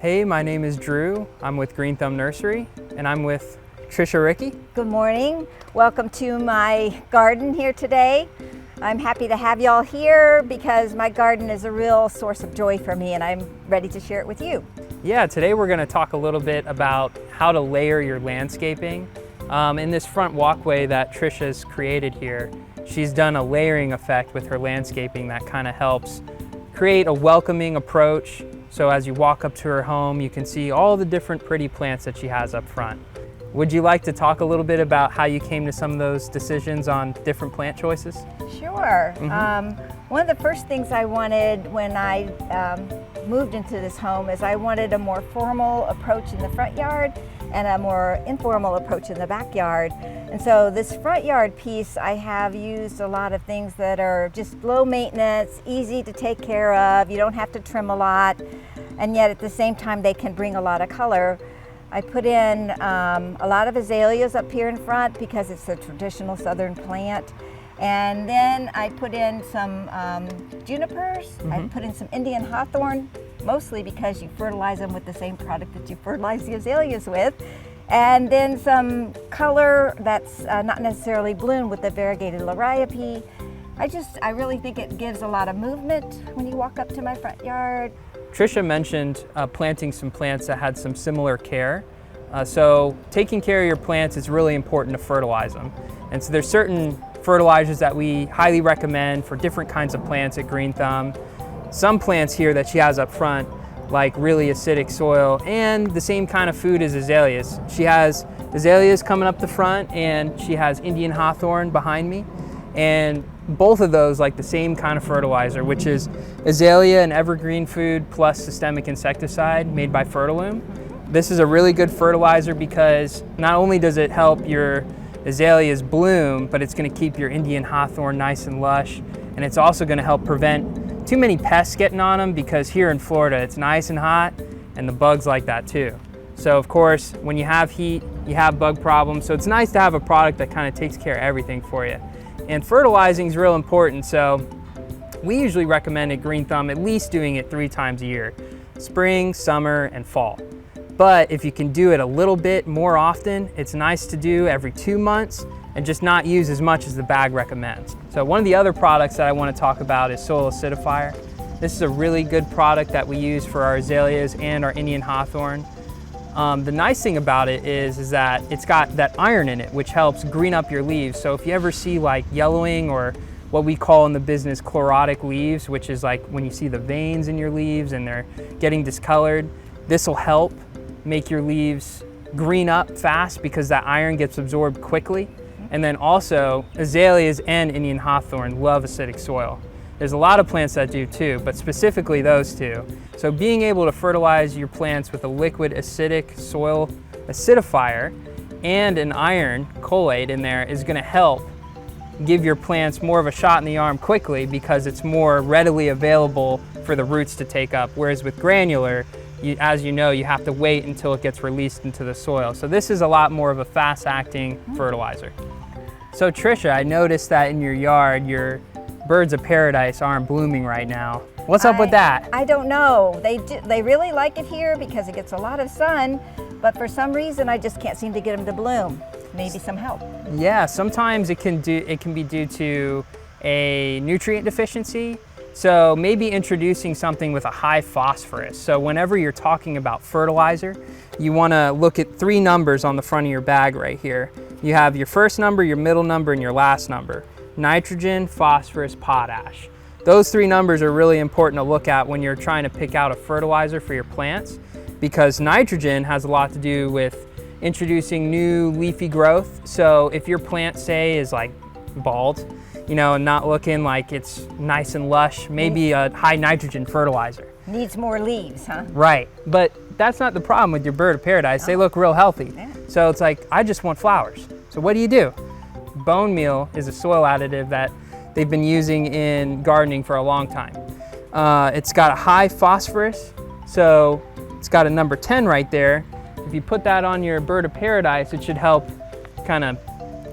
Hey, my name is Drew. I'm with Thumb Nursery, and I'm with Tricia Rickie. Good morning. Welcome to my garden here today. I'm happy to have y'all here because my garden is a real source of joy for me, and I'm ready to share it with you. Yeah, today we're going to talk a little bit about how to layer your landscaping. In this front walkway that Tricia's created here, she's done a layering effect with her landscaping that kind of helps create a welcoming approach. So as you walk up to her home, you can see all the different pretty plants that she has up front. Would you like to talk a little bit about how you came to some of those decisions on different plant choices? Sure. One of the first things I wanted when I moved into this home is I wanted a more formal approach in the front yard and a more informal approach in the backyard. And so this front yard piece, I have used a lot of things that are just low maintenance, easy to take care of. You don't have to trim a lot, and yet at the same time they can bring a lot of color. I put in a lot of azaleas up here in front because it's a traditional southern plant. And then I put in some junipers. I put in some Indian hawthorn, mostly because you fertilize them with the same product that you fertilize the azaleas with. And then some color that's not necessarily bloomed with the variegated liriope. I really think it gives a lot of movement when you walk up to my front yard. Tricia mentioned planting some plants that had some similar care. So taking care of your plants is really important to fertilize them. And so there's certain fertilizers that we highly recommend for different kinds of plants at Thumb. Some plants here that she has up front, like really acidic soil and the same kind of food as azaleas. She has azaleas coming up the front and she has Indian hawthorn behind me. And both of those like the same kind of fertilizer, which is azalea and evergreen food plus systemic insecticide made by Fertilume. This is a really good fertilizer because not only does it help your azaleas bloom, but it's going to keep your Indian hawthorn nice and lush, and it's also going to help prevent too many pests getting on them because here in Florida it's nice and hot and the bugs like that too. So of course when you have heat you have bug problems, so it's nice to have a product that kind of takes care of everything for you. And fertilizing is real important, so we usually recommend at Thumb at least doing it 3 times a year: spring, summer, and fall. But if you can do it a little bit more often, it's nice to do every 2 months and just not use as much as the bag recommends. So one of the other products that I want to talk about is Soil Acidifier. This is a really good product that we use for our azaleas and our Indian hawthorn. The nice thing about it is that it's got that iron in it, which helps green up your leaves. So if you ever see like yellowing, or what we call in the business chlorotic leaves, which is like when you see the veins in your leaves and they're getting discolored, this will help make your leaves green up fast because that iron gets absorbed quickly. And then also azaleas and Indian hawthorn love acidic soil. There's a lot of plants that do too, but specifically those two. So being able to fertilize your plants with a liquid acidic soil acidifier and an iron cholate in there is going to help give your plants more of a shot in the arm quickly because it's more readily available for the roots to take up. Whereas with granular, as you know, you have to wait until it gets released into the soil. So this is a lot more of a fast-acting fertilizer. So Tricia, I noticed that in your yard, your birds of paradise aren't blooming right now. What's up with that? I don't know. They really like it here because it gets a lot of sun, but for some reason I just can't seem to get them to bloom. Maybe some help. Yeah, sometimes it can be due to a nutrient deficiency. So maybe introducing something with a high phosphorus. So whenever you're talking about fertilizer, you want to look at 3 numbers on the front of your bag right here. You have your first number, your middle number, and your last number. Nitrogen, phosphorus, potash. Those 3 numbers are really important to look at when you're trying to pick out a fertilizer for your plants, because nitrogen has a lot to do with introducing new leafy growth. So if your plant, say, is like bald, you know, and not looking like it's nice and lush, maybe a high nitrogen fertilizer. Needs more leaves, huh? Right, but that's not the problem with your bird of paradise. They look real healthy. Yeah. So it's like, I just want flowers. So what do? Bone meal is a soil additive that they've been using in gardening for a long time. It's got a high phosphorus, so it's got a number 10 right there. If you put that on your bird of paradise, it should help kind of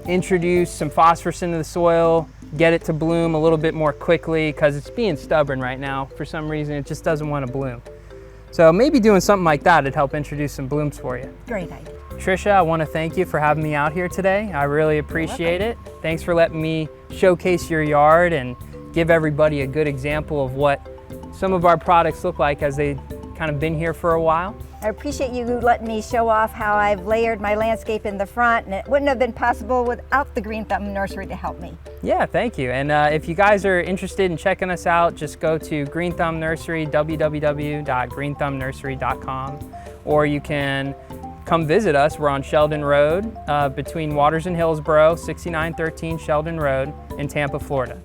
introduce some phosphorus into the soil, get it to bloom a little bit more quickly because it's being stubborn right now. For some reason, it just doesn't want to bloom. So maybe doing something like that would help introduce some blooms for you. Great idea. Tricia, I want to thank you for having me out here today. I really appreciate it. Thanks for letting me showcase your yard and give everybody a good example of what some of our products look like as they kind of been here for a while. I appreciate you letting me show off how I've layered my landscape in the front, and it wouldn't have been possible without the Green Thumb Nursery to help me. Yeah, thank you. And if you guys are interested in checking us out, just go to Green Thumb Nursery, www.greenthumbnursery.com, or you can come visit us. We're on Sheldon Road between Waters and Hillsboro, 6913 Sheldon Road in Tampa, Florida.